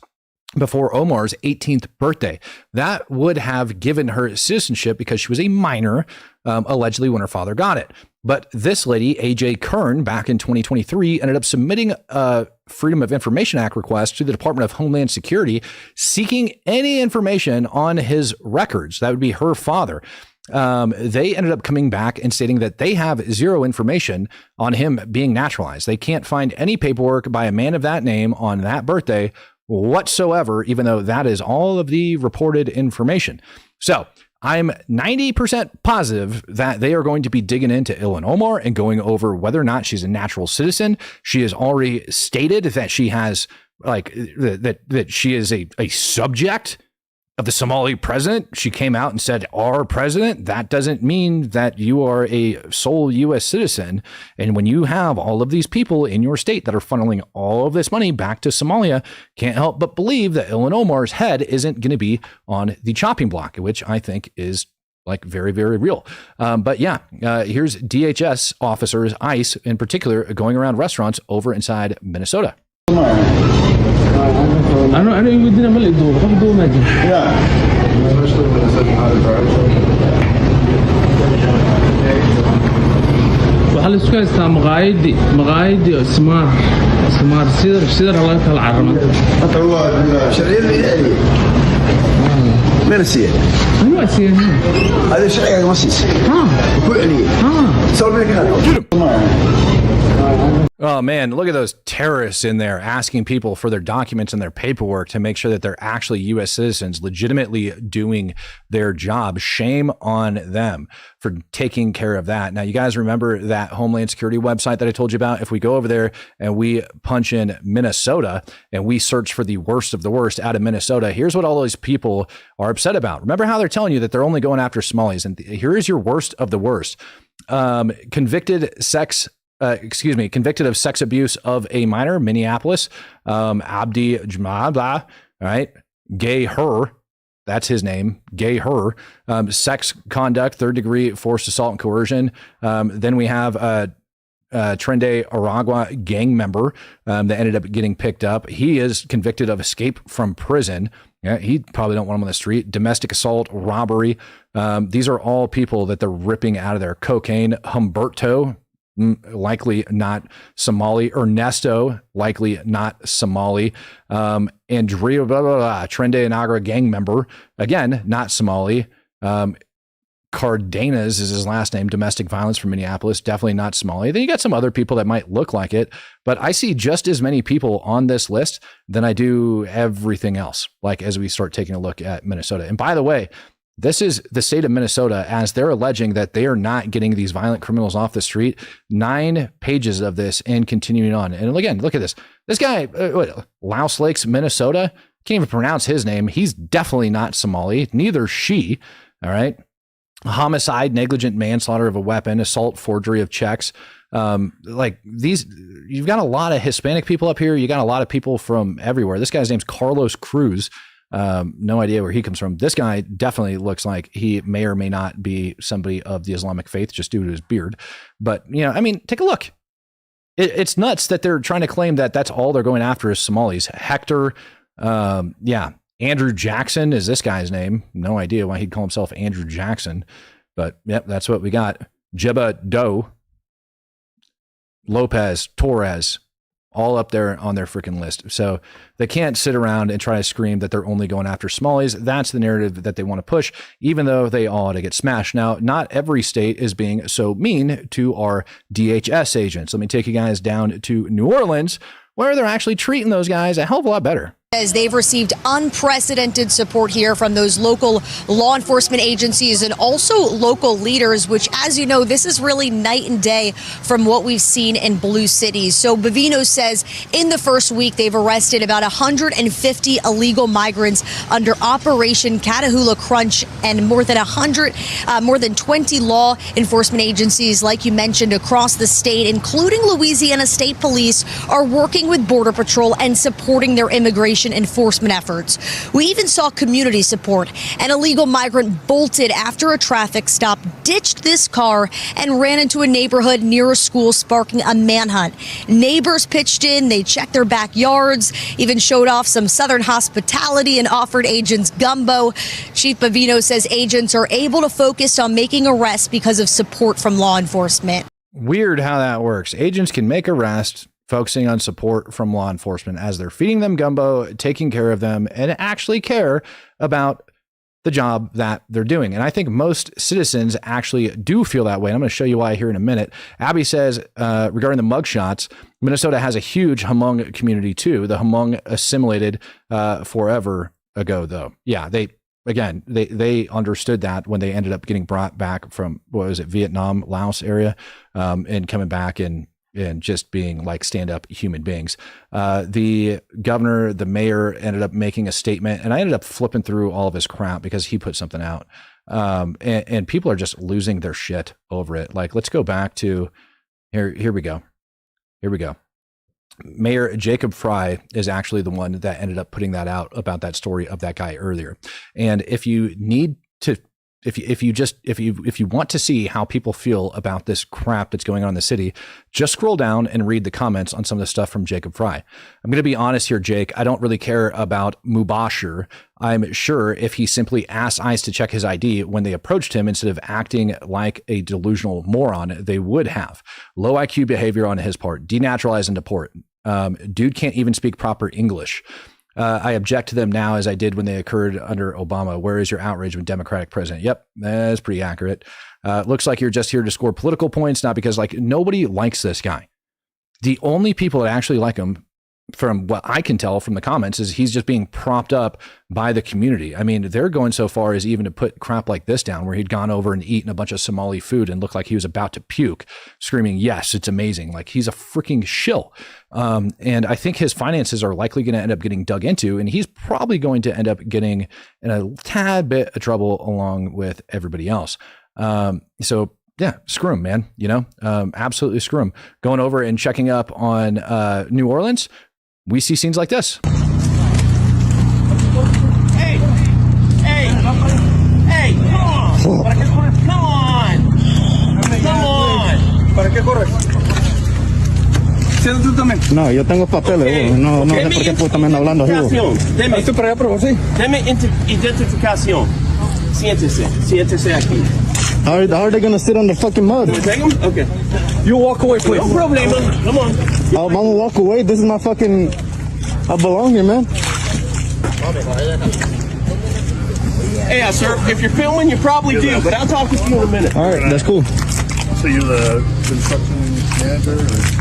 before Omar's 18th birthday. That would have given her citizenship because she was a minor, allegedly, when her father got it. But this lady, AJ Kern, back in 2023, ended up submitting a Freedom of Information Act request to the Department of Homeland Security, seeking any information on his records. That would be her father. They ended up coming back and stating that they have zero information on him being naturalized. They can't find any paperwork by a man of that name on that birthday whatsoever, even though that is all of the reported information. So I'm 90% positive that they are going to be digging into Ilhan Omar and going over whether or not she's a natural citizen. She has already stated that she has that she is a subject of the Somali president. She came out and said, our president. That doesn't mean that you are a sole U.S. citizen. And when you have all of these people in your state that are funneling all of this money back to Somalia, can't help but believe that Ilhan Omar's head isn't going to be on the chopping block, which I think is very, very real. But yeah, here's DHS officers, ICE in particular, going around restaurants over inside Minnesota. waxaa la isku haystaa maqaayadii ismaar sidar laga kala carama مين سيه؟ أنا سيه هذا الشيء ما سيه كل عليه سوي Oh man, look at those terrorists in there asking people for their documents and their paperwork to make sure that they're actually U.S. citizens, legitimately doing their job. Shame on them for taking care of that. Now, you guys remember that Homeland Security website that I told you about? If we go over there and we punch in Minnesota and we search for the worst of the worst out of Minnesota, here's what all those people are upset about. Remember how they're telling you that they're only going after Somalis? And here is your worst of the worst. Convicted of sex abuse of a minor, Minneapolis, Abdi Jumabla, right? Gay her, that's his name, gay her, sex conduct, third degree forced assault and coercion. Then we have Trende Aragua gang member that ended up getting picked up. He is convicted of escape from prison. Yeah, he probably don't want him on the street. Domestic assault, robbery. These are all people that they're ripping out of there. Cocaine. Humberto, likely not Somali. Ernesto, likely not Somali. Andrea, Trende Anagra gang member, again, not Somali. Cardenas is his last name, domestic violence from Minneapolis, definitely not Somali. Then you got some other people that might look like it, but I see just as many people on this list than I do everything else, as we start taking a look at Minnesota. And by the way, this is the state of Minnesota as they're alleging that they are not getting these violent criminals off the street. 9 pages of this and continuing on. And again, look at this. This guy, Louse Lakes, Minnesota, can't even pronounce his name. He's definitely not Somali. Neither she. All right. Homicide, negligent manslaughter of a weapon, assault, forgery of checks, Like these, you've got a lot of Hispanic people up here. You got a lot of people from everywhere. This guy's name's Carlos Cruz. No idea where he comes from. This guy definitely looks like he may or may not be somebody of the Islamic faith just due to his beard. But, you know, I mean, take a look. It's nuts that they're trying to claim that that's all they're going after is Somalis. Hector, Andrew Jackson is this guy's name. No idea why he'd call himself Andrew Jackson. But, yep, that's what we got. Jebba Doe, Lopez, Torres, all up there on their freaking list. So they can't sit around and try to scream that they're only going after Somalis. That's the narrative that they want to push, even though they all ought to get smashed. Now, not every state is being so mean to our DHS agents. Let me take you guys down to New Orleans, where they're actually treating those guys a hell of a lot better. As they've received unprecedented support here from those local law enforcement agencies and also local leaders, which, as you know, this is really night and day from what we've seen in blue cities. So Bavino says in the first week, they've arrested about 150 illegal migrants under Operation Catahoula Crunch, and more than 20 law enforcement agencies, like you mentioned, across the state, including Louisiana State Police, are working with Border Patrol and supporting their immigration enforcement efforts. We even saw community support. An illegal migrant bolted after a traffic stop, ditched this car, and ran into a neighborhood near a school, sparking a manhunt. Neighbors pitched in, they checked their backyards, even showed off some Southern hospitality and offered agents gumbo. Chief Bavino says agents are able to focus on making arrests because of support from law enforcement. Weird how that works. Agents can make arrests focusing on support from law enforcement as they're feeding them gumbo, taking care of them, and actually care about the job that they're doing. And I think most citizens actually do feel that way. And I'm going to show you why here in a minute. Abby says, regarding the mugshots, Minnesota has a huge Hmong community too. The Hmong assimilated forever ago, though. Yeah, they understood that when they ended up getting brought back from, what was it, Vietnam, Laos area, and coming back and just being like stand-up human beings. The governor, the mayor ended up making a statement, and I ended up flipping through all of his crap because he put something out. And people are just losing their shit over it. Like, let's go back to here we go. Mayor Jacob Fry is actually the one that ended up putting that out about that story of that guy earlier. And if you need to, if you want to see how people feel about this crap that's going on in the city, just scroll down and read the comments on some of the stuff from Jacob Fry. I'm going to be honest here, Jake. I don't really care about Mubashir. I'm sure if he simply asked ICE to check his ID when they approached him instead of acting like a delusional moron, they would have. Low IQ behavior on his part, denaturalize and deport. Dude can't even speak proper English. I object to them now as I did when they occurred under Obama. Where is your outrage when Democratic president? Yep, that's pretty accurate. Looks like you're just here to score political points, not because like nobody likes this guy. The only people that actually like him, from what I can tell from the comments, is he's just being propped up by the community. I mean, they're going so far as even to put crap like this down, where he'd gone over and eaten a bunch of Somali food and looked like he was about to puke, screaming, yes, it's amazing. Like, he's a freaking shill. And I think his finances are likely going to end up getting dug into, and he's probably going to end up getting in a tad bit of trouble along with everybody else. So yeah, screw him, man. Absolutely screw him. Going over and checking up on New Orleans, we see scenes like this. Hey, come on. ¿Para qué corres? ¿Tú también? No, yo tengo papeles. No sé por qué puta me están hablando así. Deme identificación. Siéntese aquí. How are they gonna sit on the fucking mud? You take them? Okay. You walk away, please. No problem. Come on. I'm gonna walk away. This is my fucking. I belong here, man. Yeah, sir. If you're filming, you probably do, but I'll talk with you in a minute. All right, that's cool. So you're the construction manager?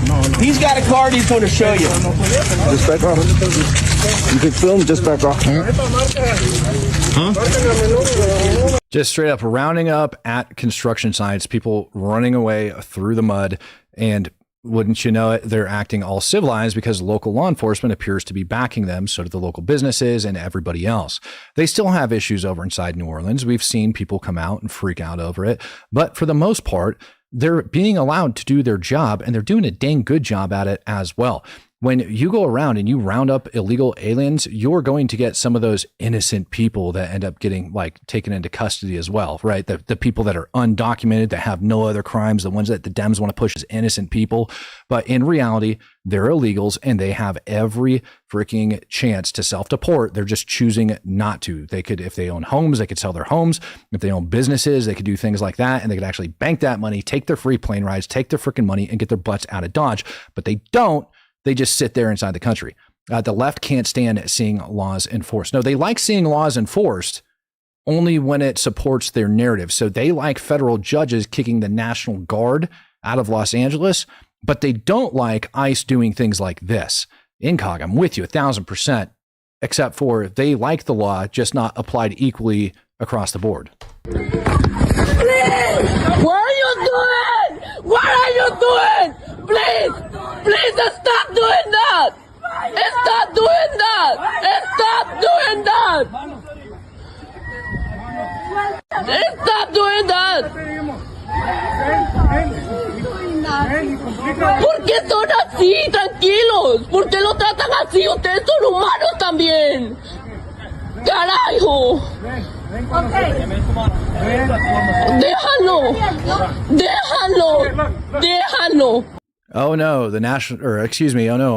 No. He's got a card he's going to show you. Just back off. You can film, just back off. Huh? Just straight up rounding up at construction sites, people running away through the mud, and wouldn't you know it, they're acting all civilized because local law enforcement appears to be backing them. So do the local businesses and everybody else. They still have issues over inside New Orleans. We've seen people come out and freak out over it. But for the most part, they're being allowed to do their job, and they're doing a dang good job at it as well. When you go around and you round up illegal aliens, you're going to get some of those innocent people that end up getting like taken into custody as well, right? The people that are undocumented, that have no other crimes, the ones that the Dems want to push as innocent people. But in reality, they're illegals and they have every freaking chance to self-deport. They're just choosing not to. They could, if they own homes, they could sell their homes. If they own businesses, they could do things like that, and they could actually bank that money, take their free plane rides, take their freaking money, and get their butts out of Dodge. But they don't. They just sit there inside the country. The left can't stand seeing laws enforced. No, they like seeing laws enforced only when it supports their narrative. So they like federal judges kicking the National Guard out of Los Angeles, but they don't like ICE doing things like this. Incog, I'm with you 1,000%, except for they like the law, just not applied equally across the board. Please! What are you doing? What are you doing? Please! Please stop doing that! Stop doing that! Stop doing that! Stop doing that! ¿Por qué son así? Tranquilos. ¿Por qué lo tratan así? Ustedes son humanos también. Carajo. Déjalo. Oh no,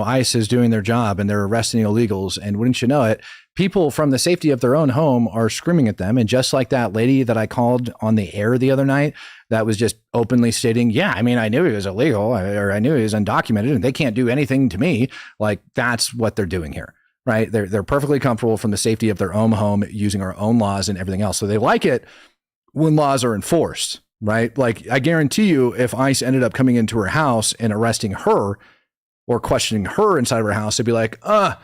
ICE is doing their job and they're arresting illegals. And wouldn't you know it, people from the safety of their own home are screaming at them. And just like that lady that I called on the air the other night, that was just openly stating, yeah, I mean, I knew he was illegal, or I knew he was undocumented and they can't do anything to me. Like, that's what they're doing here, right? They're perfectly comfortable from the safety of their own home using our own laws and everything else. So they like it when laws are enforced. Right? Like, I guarantee you, if ICE ended up coming into her house and arresting her or questioning her inside of her house, they'd be like, but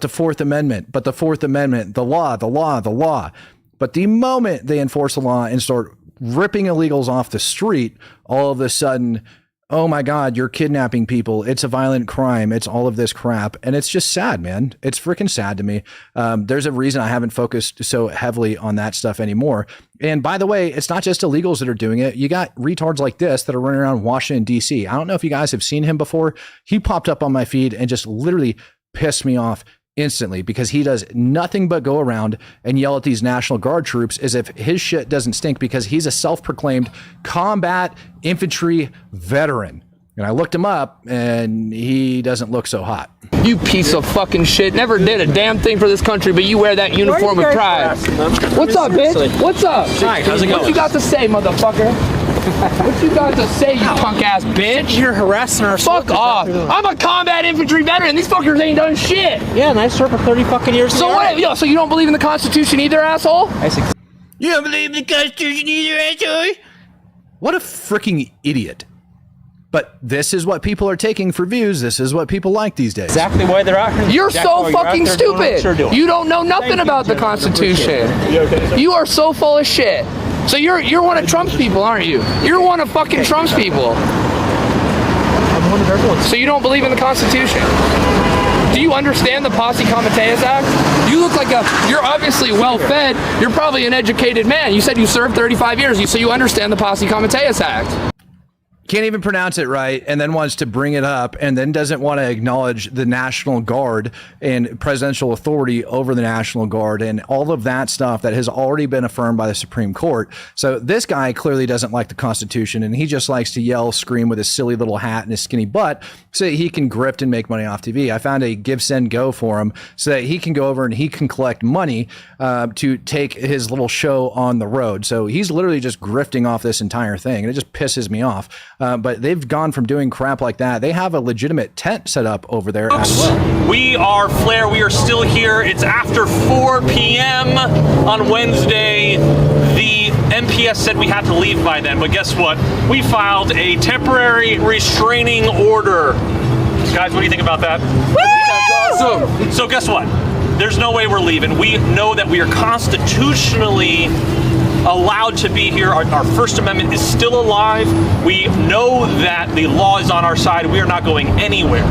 the Fourth Amendment, the law. But the moment they enforce the law and start ripping illegals off the street, all of a sudden, oh my God, you're kidnapping people. It's a violent crime. It's all of this crap. And it's just sad, man. It's freaking sad to me. There's a reason I haven't focused so heavily on that stuff anymore. And by the way, it's not just illegals that are doing it. You got retards like this that are running around Washington, D.C. I don't know if you guys have seen him before. He popped up on my feed and just literally pissed me off instantly, because he does nothing but go around and yell at these National Guard troops as if his shit doesn't stink, because he's a self-proclaimed combat infantry veteran. And I looked him up and he doesn't look so hot. You piece of fucking shit. Never did a damn thing for this country, but you wear that uniform with pride. What's up, bitch? What's up? Hi, how's it going? What you got to say, motherfucker? What you got to say, you punk ass bitch? You're harassing our Fuck off. I'm a combat infantry veteran. These fuckers ain't done shit. Yeah, and I served for 30 fucking years. So what? Yo, so you don't believe in the Constitution either, asshole? You don't believe in the Constitution either, asshole? What a freaking idiot. But this is what people are taking for views. This is what people like these days. Exactly why they're out here. You're so fucking stupid. You don't know nothing about the Constitution. You are so full of shit. So you're one of Trump's people, aren't you? You're one of fucking Trump's people. I'm one of everyone's. So you don't believe in the Constitution? Do you understand the Posse Comitatus Act? You look like you're obviously well-fed. You're probably an educated man. You said you served 35 years, so you understand the Posse Comitatus Act. Can't even pronounce it right, and then wants to bring it up, and then doesn't want to acknowledge the National Guard and presidential authority over the National Guard and all of that stuff that has already been affirmed by the Supreme Court. So this guy clearly doesn't like the Constitution, and he just likes to yell, scream with his silly little hat and his skinny butt so that he can grift and make money off TV. I found a Give, Send, Go for him so that he can go over and he can collect money to take his little show on the road. So he's literally just grifting off this entire thing, and it just pisses me off. But they've gone from doing crap like that. They have a legitimate tent set up over there as well. We are Flair. We are still here. It's after 4 p.m. on Wednesday. The MPS said we had to leave by then, but guess what? We filed a temporary restraining order. Guys, what do you think about that? That's awesome. So guess what? There's no way we're leaving. We know that we are constitutionally allowed to be here. Our First Amendment is still alive. We know that the law is on our side. We are not going anywhere.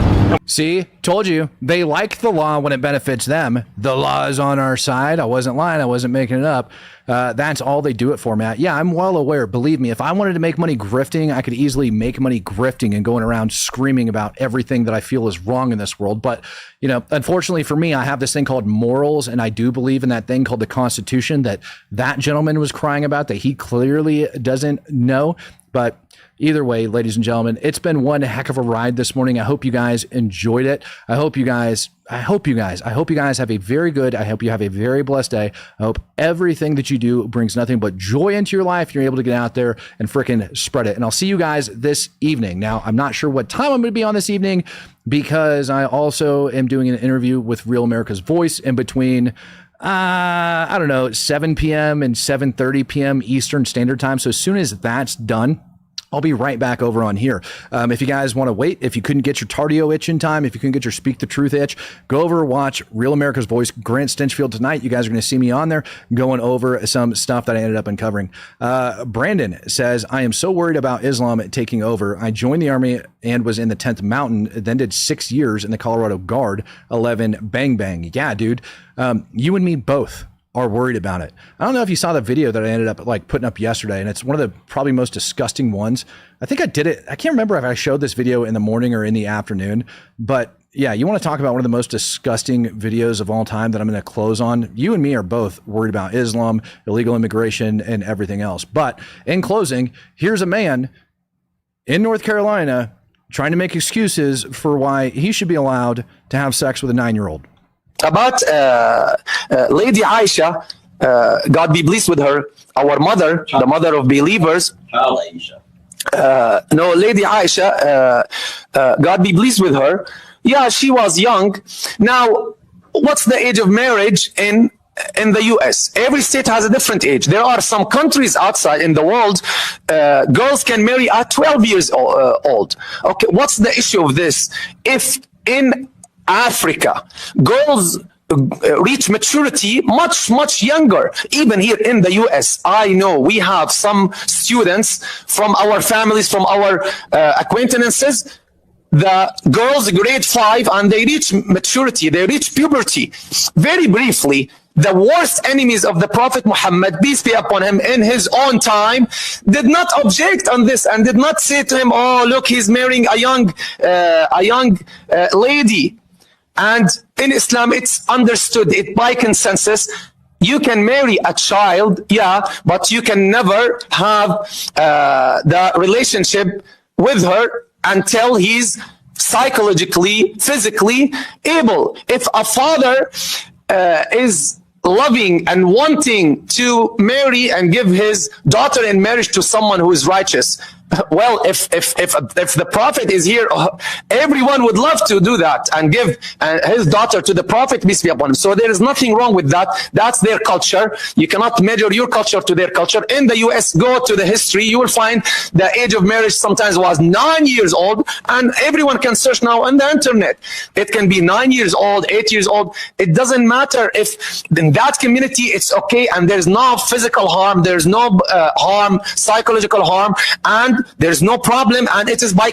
See, told you. They like the law when it benefits them. The law is on our side. I wasn't lying. I wasn't making it up. That's all they do it for, Matt. Yeah, I'm well aware. Believe me, if I wanted to make money grifting, I could easily make money grifting and going around screaming about everything that I feel is wrong in this world. But, you know, unfortunately for me, I have this thing called morals, and I do believe in that thing called the Constitution that gentleman was crying about that he clearly doesn't know. But either way, ladies and gentlemen, it's been one heck of a ride this morning. I hope you guys enjoyed it. I hope you guys have a very good, I hope you have a very blessed day. I hope everything that you do brings nothing but joy into your life. You're able to get out there and freaking spread it. And I'll see you guys this evening. Now, I'm not sure what time I'm going to be on this evening because I also am doing an interview with Real America's Voice in between I don't know, 7 p.m. and 7:30 p.m. Eastern Standard Time. So as soon as that's done, I'll be right back over on here. If you guys want to wait, if you couldn't get your Tardio itch in time, if you couldn't get your Speak the Truth itch, go over, watch Real America's Voice, Grant Stinchfield tonight. You guys are going to see me on there going over some stuff that I ended up uncovering. Brandon says, I am so worried about Islam taking over. I joined the Army and was in the 10th Mountain, then did 6 years in the Colorado Guard, 11 bang bang. Yeah, dude. You and me both are worried about it. I don't know if you saw the video that I ended up like putting up yesterday, and it's one of the probably most disgusting ones. I think I did it. I can't remember if I showed this video in the morning or in the afternoon, but yeah, you want to talk about one of the most disgusting videos of all time that I'm going to close on. You and me are both worried about Islam, illegal immigration, and everything else. But in closing, here's a man in North Carolina trying to make excuses for why he should be allowed to have sex with a 9-year-old. About Lady Aisha, God be pleased with her, our mother, the mother of believers. Lady Aisha, God be pleased with her. Yeah, she was young. Now, what's the age of marriage in the U.S.? Every state has a different age. There are some countries outside in the world, girls can marry at 12 years old. Okay, what's the issue of this? If in Africa, girls reach maturity much younger. Even here in the US, I know we have some students from our families, from our acquaintances, the girls grade 5 and they reach maturity, they reach puberty. Very briefly, the worst enemies of the Prophet Muhammad, peace be upon him, in his own time, did not object on this and did not say to him, oh, look, he's marrying a young lady. And in Islam, it's understood it by consensus. You can marry a child, yeah, but you can never have the relationship with her until he's psychologically, physically able. If a father is loving and wanting to marry and give his daughter in marriage to someone who is righteous, well, if the Prophet is here, everyone would love to do that and give his daughter to the Prophet, peace be upon him. So there is nothing wrong with that. That's their culture. You cannot measure your culture to their culture. In the US, go to the history, you will find the age of marriage sometimes was 9 years old, and everyone can search now on the internet. It can be 9 years old, 8 years old. It doesn't matter if in that community it's okay, and there's no physical harm, there's no harm, psychological harm, and there's no problem, and it is by